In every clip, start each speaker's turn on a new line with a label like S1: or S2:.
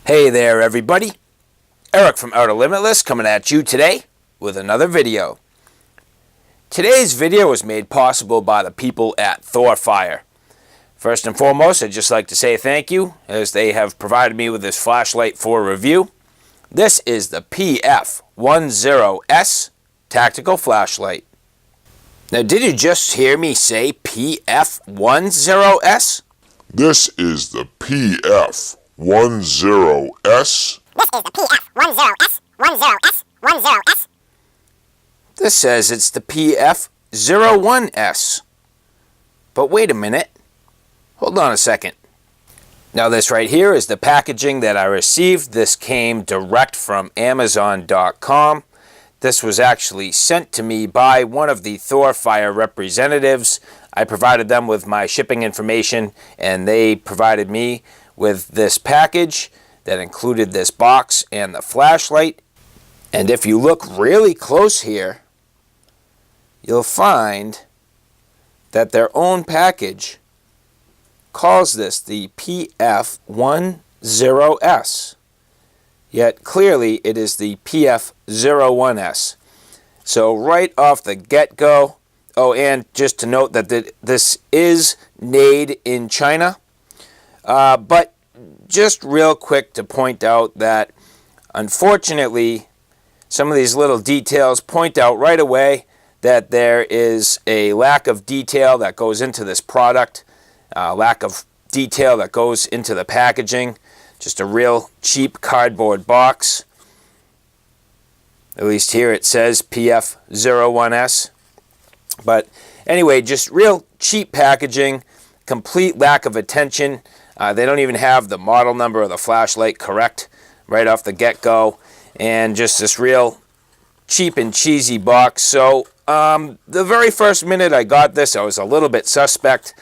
S1: Hey there everybody, Eric from Outer Limitless coming at you today with another video. Today's video was made possible by the people at Thorfire. First and foremost, I'd just like to say thank you as they have provided me with this flashlight for review. This is the PF01s tactical flashlight. Now did you just hear me say PF10s?
S2: This is the PF10s.
S3: This is the PF10s.
S1: This says it's the PF01s. But wait a minute. Hold on a second. Now this right here is the packaging that I received. This came direct from Amazon.com. This was actually sent to me by one of the Thorfire representatives. I provided them with my shipping information and they provided me with this package that included this box and the flashlight. And if you look really close here, you'll find that their own package calls this the PF10s. Yet clearly it is the PF01s. So right off the get-go, oh, and just to note that this is made in China. But just real quick to point out that unfortunately some of these little details point out right away that there is a lack of detail that goes into this product, lack of detail that goes into the packaging. Just a real cheap cardboard box. At least here it says PF01s. But anyway, just real cheap packaging, complete lack of attention. They don't even have the model number of the flashlight correct right off the get-go. And just this real cheap and cheesy box. So the very first minute I got this, I was a little bit suspect.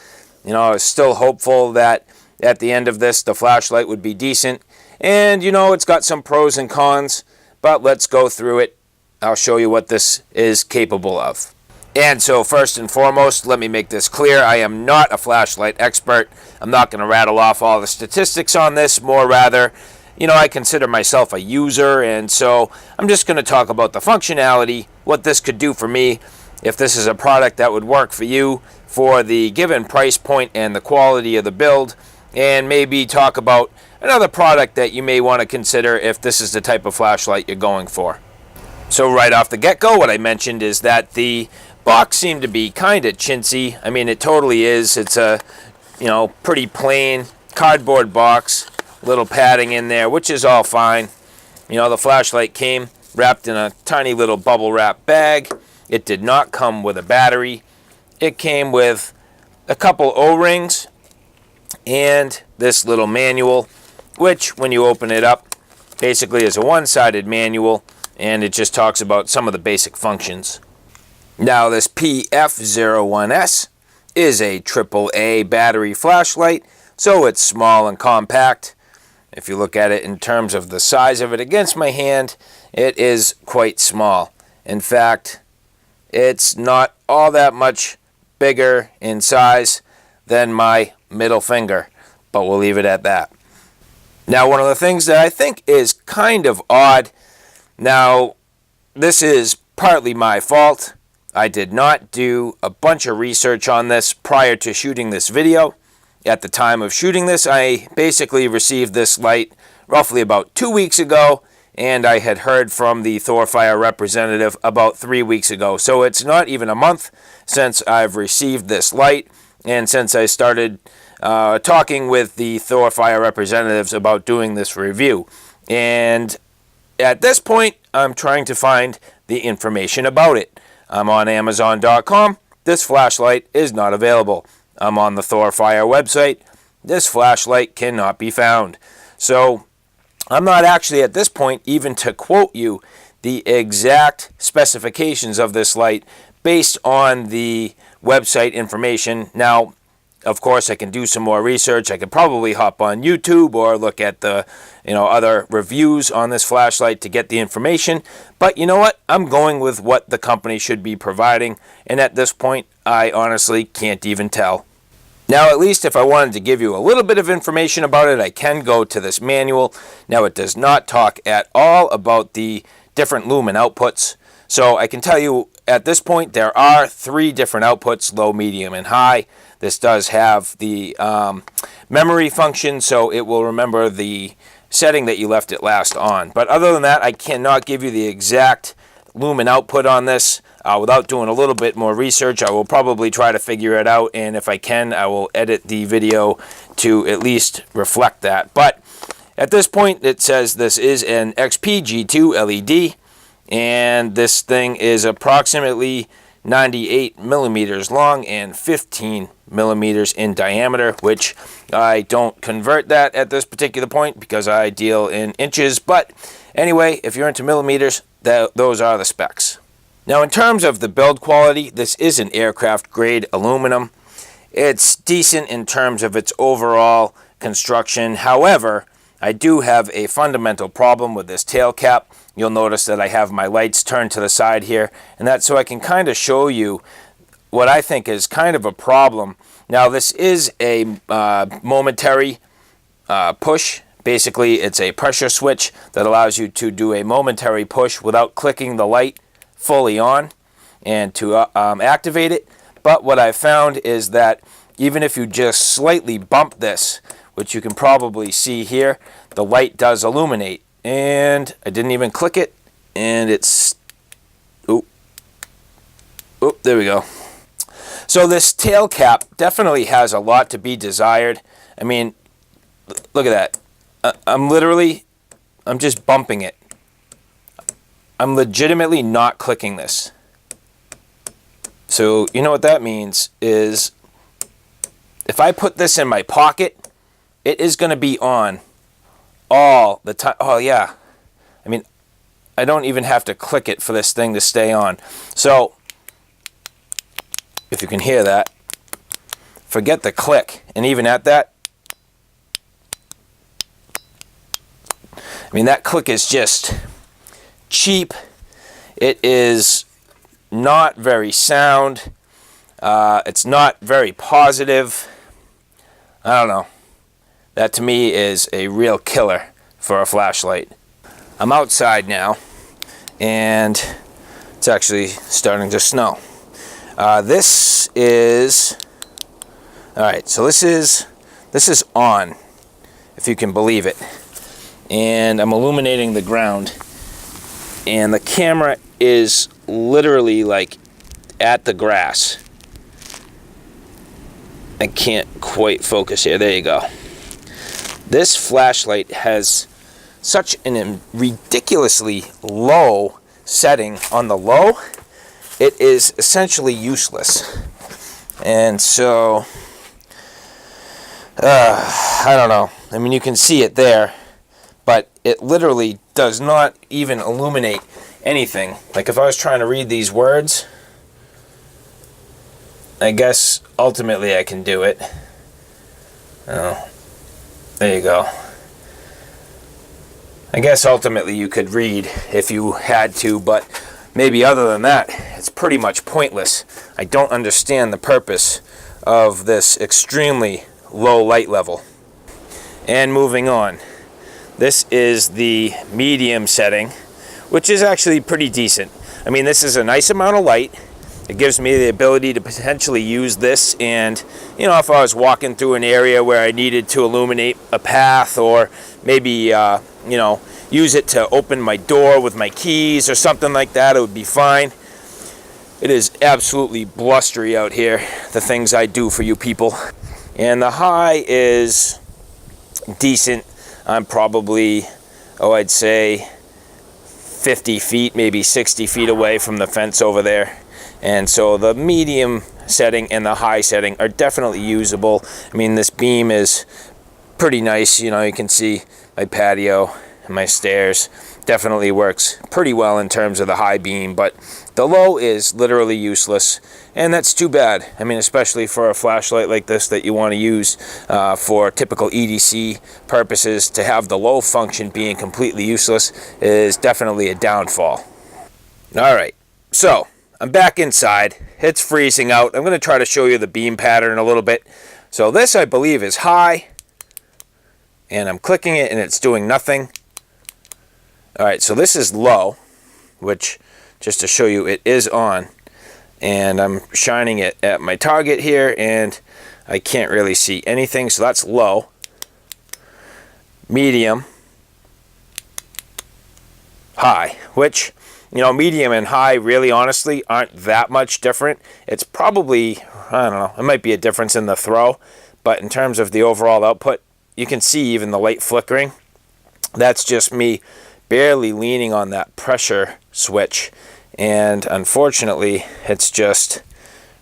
S1: You know, I was still hopeful that at the end of this, the flashlight would be decent. And, you know, it's got some pros and cons. But let's go through it. I'll show you what this is capable of. And so first and foremost, let me make this clear. I am not a flashlight expert. I'm not going to rattle off all the statistics on this. More rather, you know, I consider myself a user. And so I'm just going to talk about the functionality, what this could do for me, if this is a product that would work for you for the given price point and the quality of the build. And maybe talk about another product that you may want to consider if this is the type of flashlight you're going for. So right off the get-go, what I mentioned is that the box seemed to be kind of chintzy. I mean, it totally is. It's a, you know, pretty plain cardboard box, little padding in there, which is all fine. You know, the flashlight came wrapped in a tiny little bubble wrap bag. It did not come with a battery. It came with a couple O-rings and this little manual, which when you open it up, basically is a one-sided manual, and it just talks about some of the basic functions. Now this PF01s is a AAA battery flashlight, so it's small and compact. If you look at it in terms of the size of it against my hand, it is quite small. In fact, it's not all that much bigger in size than my middle finger, but we'll leave it at that. Now, one of the things that I think is kind of odd, now this is partly my fault. I did not do a bunch of research on this prior to shooting this video. At the time of shooting this, I basically received this light roughly about 2 weeks ago, and I had heard from the Thorfire representative about 3 weeks ago. So it's not even a month since I've received this light, and since I started talking with the Thorfire representatives about doing this review. And at this point, I'm trying to find the information about it. I'm on Amazon.com. This flashlight is not available. I'm on the Thorfire website. This flashlight cannot be found. So I'm not actually at this point even to quote you the exact specifications of this light based on the website information. Now, of course, I can do some more research. I could probably hop on YouTube or look at the, other reviews on this flashlight to get the information. But you know what? I'm going with what the company should be providing. And at this point, I honestly can't even tell. Now, at least if I wanted to give you a little bit of information about it, I can go to this manual. Now, it does not talk at all about the different lumen outputs. So I can tell you at this point there are 3 different outputs, low, medium, and high. This does have the memory function, so it will remember the setting that you left it last on. But other than that, I cannot give you the exact lumen output on this. Without doing a little bit more research, I will probably try to figure it out, and if I can, I will edit the video to at least reflect that. But at this point, it says this is an XP-G2 LED, and this thing is approximately 98 millimeters long and 15 millimeters in diameter, which I don't convert that at this particular point because I deal in inches. But anyway, if you're into millimeters, those are the specs. Now, in terms of the build quality, this is an aircraft grade aluminum. It's decent in terms of its overall construction. However, I do have a fundamental problem with this tail cap. You'll notice that I have my lights turned to the side here, and that's so I can kind of show you what I think is kind of a problem. Now, this is a momentary push. Basically, it's a pressure switch that allows you to do a momentary push without clicking the light fully on and to activate it. But what I found is that even if you just slightly bump this, which you can probably see here, the light does illuminate. And I didn't even click it, and it's, oop, there we go. So this tail cap definitely has a lot to be desired. I mean, look at that. I'm just bumping it. I'm legitimately not clicking this. So you know what that means is if I put this in my pocket, it is going to be on all the time. Oh yeah. I mean, I don't even have to click it for this thing to stay on. So if you can hear that, forget the click. And even at that, I mean, that click is just cheap. It is not very sound. It's not very positive. I don't know. That to me is a real killer for a flashlight. I'm outside now, and it's actually starting to snow. This is, all right, so this is on, if you can believe it. And I'm illuminating the ground, and the camera is literally like at the grass. I can't quite focus here. There you go. This flashlight has such a ridiculously low setting on the low. It is essentially useless. And so, I don't know. I mean, you can see it there, but it literally does not even illuminate anything. Like if I was trying to read these words, I guess ultimately I can do it. Oh, there you go. I guess ultimately you could read if you had to, but maybe other than that, it's pretty much pointless. I don't understand the purpose of this extremely low light level. And moving on. This is the medium setting, which is actually pretty decent. I mean, this is a nice amount of light. It gives me the ability to potentially use this, and you know, if I was walking through an area where I needed to illuminate a path, or maybe you know, use it to open my door with my keys or something like that, it would be fine. It is absolutely blustery out here, the things I do for you people. And the high is decent. I'm probably, I'd say 50 feet, maybe 60 feet away from the fence over there. And so the medium setting and the high setting are definitely usable. I mean, this beam is pretty nice. You know, you can see my patio and my stairs. Definitely works pretty well in terms of the high beam, but the low is literally useless, and that's too bad. I mean, especially for a flashlight like this that you want to use for typical EDC purposes, to have the low function being completely useless is definitely a downfall. All right, so I'm back inside. It's freezing out. I'm going to try to show you the beam pattern a little bit. So this, I believe, is high, and I'm clicking it and it's doing nothing. All right, so this is low, which, just to show you, it is on. And I'm shining it at my target here, and I can't really see anything, so that's low. Medium. High, which, you know, medium and high really honestly aren't that much different. It's probably, I don't know, it might be a difference in the throw, but in terms of the overall output, you can see even the light flickering. That's just me barely leaning on that pressure switch, and unfortunately it's just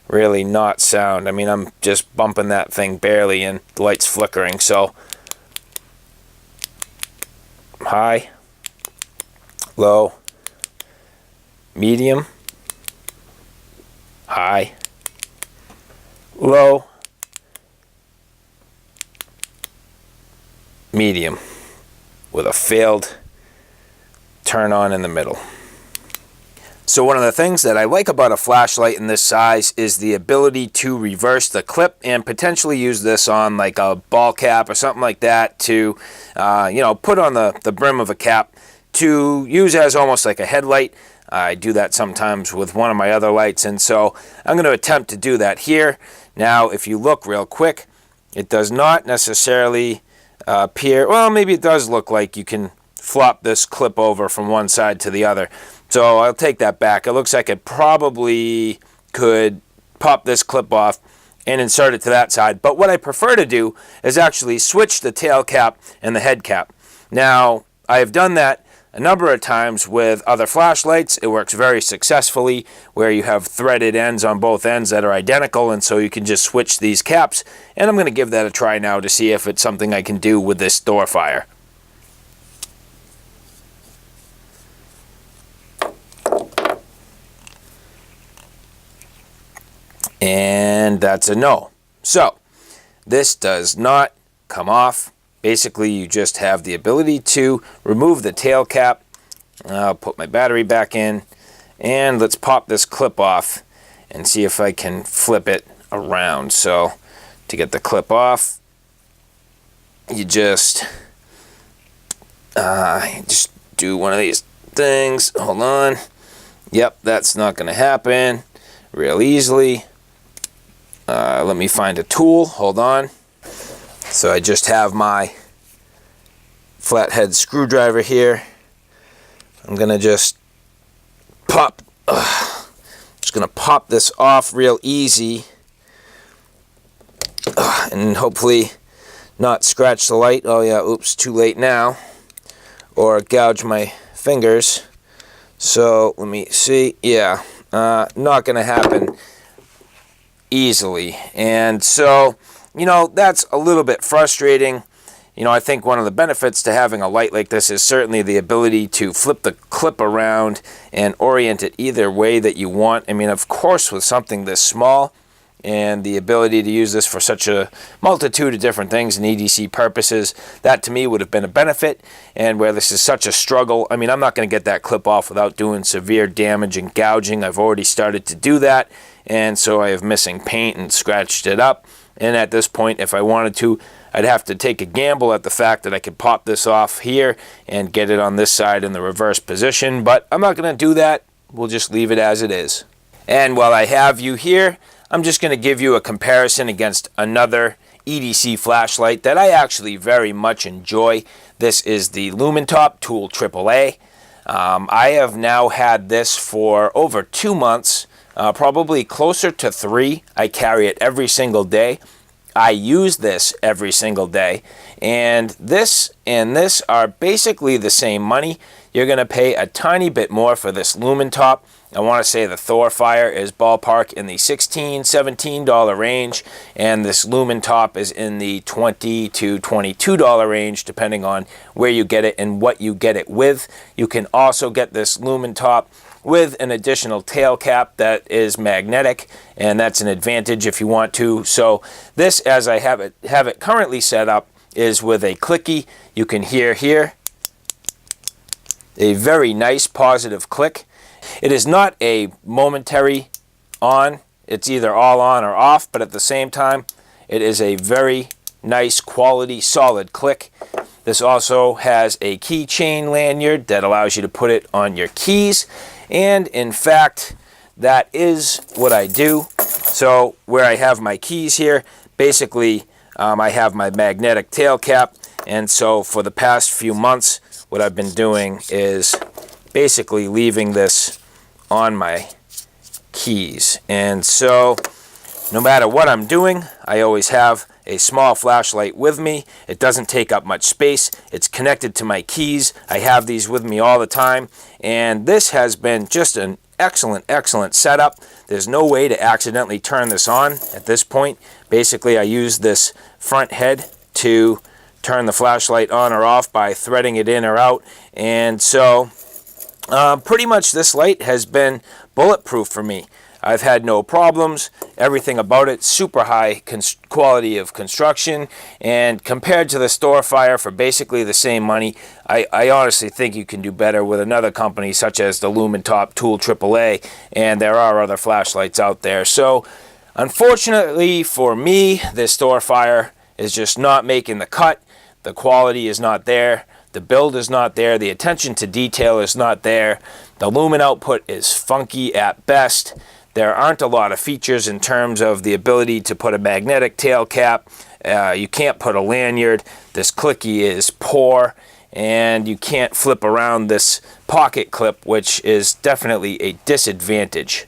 S1: really not sound. I mean, I'm just bumping that thing barely and the light's flickering. So high, low, medium, high, low, medium, with a failed turn on in the middle. So one of the things that I like about a flashlight in this size is the ability to reverse the clip and potentially use this on like a ball cap or something like that to, you know, put on the brim of a cap to use as almost like a headlight. I do that sometimes with one of my other lights, and so I'm going to attempt to do that here. Now, if you look real quick, it does not necessarily appear, well, maybe it does look like you can flop this clip over from one side to the other. So I'll take that back. It looks like it probably could pop this clip off and insert it to that side. But what I prefer to do is actually switch the tail cap and the head cap. Now, I have done that a number of times with other flashlights. It works very successfully where you have threaded ends on both ends that are identical, and so you can just switch these caps. And I'm going to give that a try now to see if it's something I can do with this Thorfire. And that's a no. So this does not come off. Basically, you just have the ability to remove the tail cap. I'll put my battery back in, and let's pop this clip off and see if I can flip it around. So to get the clip off, you just do one of these things. Hold on. Yep, that's not going to happen real easily. Let me find a tool. Hold on. So I just have my flathead screwdriver here. I'm gonna just pop. Just gonna pop this off real easy, and hopefully not scratch the light. Oh yeah, oops, too late now. Or gouge my fingers. So let me see. Yeah, not gonna happen easily. And so, you know, that's a little bit frustrating. You know, I think one of the benefits to having a light like this is certainly the ability to flip the clip around and orient it either way that you want. I mean, of course, with something this small and the ability to use this for such a multitude of different things and EDC purposes, that to me would have been a benefit. And where this is such a struggle, I mean, I'm not going to get that clip off without doing severe damage and gouging. I've already started to do that, and so I have missing paint and scratched it up. And at this point, if I wanted to, I'd have to take a gamble at the fact that I could pop this off here and get it on this side in the reverse position, but I'm not going to do that. We'll just leave it as it is. And while I have you here, I'm just going to give you a comparison against another EDC flashlight that I actually very much enjoy. This is the Lumen Tool AAA. I have now had this for over 2 months, probably closer to 3. I carry it every single day. I use this every single day, and this are basically the same money. You're going to pay a tiny bit more for this Lumen Top. I want to say the Thorfire is ballpark in the $16, $17 range, and this Lumen Top is in the $20 to $22 range, depending on where you get it and what you get it with. You can also get this Lumen Top with an additional tail cap that is magnetic, and that's an advantage if you want to. So this, as I have it currently set up, is with a clicky. You can hear here a very nice positive click. It is not a momentary on. It's either all on or off, but at the same time, It is a very nice quality solid click. This also has a keychain lanyard that allows you to put it on your keys, and in fact that is what I do. So where I have my keys here, basically I have my magnetic tail cap, and so for the past few months what I've been doing is basically leaving this on my keys. And so no matter what I'm doing, I always have a small flashlight with me. It doesn't take up much space. It's connected to my keys. I have these with me all the time, and this has been just an excellent setup. There's no way to accidentally turn this on at this point. Basically, I use this front head to turn the flashlight on or off by threading it in or out, and so pretty much this light has been bulletproof for me. I've had no problems. Everything about it, super high quality of construction, and compared to the Thorfire for basically the same money, I honestly think you can do better with another company such as the Lumen Top Tool AAA, and there are other flashlights out there. So unfortunately for me, this Thorfire is just not making the cut. The quality is not there. The build is not there. The attention to detail is not there. The Lumen Output is funky at best. There aren't a lot of features in terms of the ability to put a magnetic tail cap. You can't put a lanyard. This clicky is poor, and you can't flip around this pocket clip, which is definitely a disadvantage.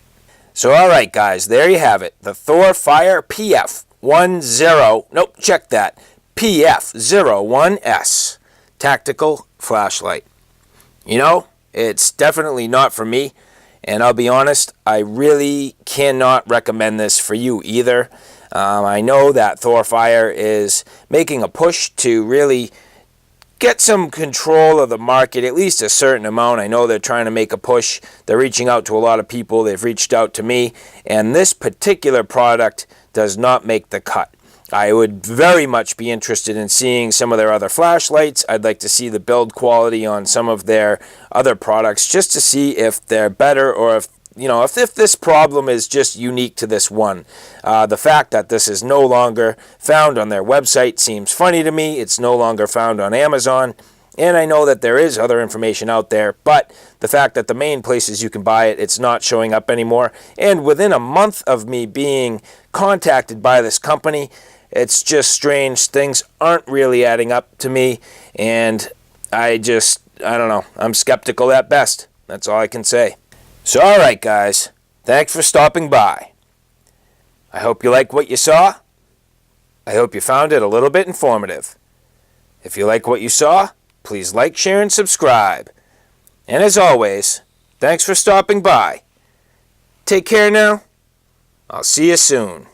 S1: So alright guys, there you have it. The Thorfire PF10, nope, check that, PF01s tactical flashlight. You know, it's definitely not for me. And I'll be honest, I really cannot recommend this for you either. I know that Thorfire is making a push to really get some control of the market, at least a certain amount. I know they're trying to make a push. They're reaching out to a lot of people. They've reached out to me. And this particular product does not make the cut. I would very much be interested in seeing some of their other flashlights. I'd like to see the build quality on some of their other products just to see if they're better, or if, you know, if this problem is just unique to this one. The fact that this is no longer found on their website seems funny to me. It's no longer found on Amazon. And I know that there is other information out there, but the fact that the main places you can buy it, it's not showing up anymore. And within a month of me being contacted by this company, it's just strange. Things aren't really adding up to me, and I don't know. I'm skeptical at best. That's all I can say. So alright guys, thanks for stopping by. I hope you like what you saw. I hope you found it a little bit informative. If you like what you saw, please like, share, and subscribe. And as always, thanks for stopping by. Take care now. I'll see you soon.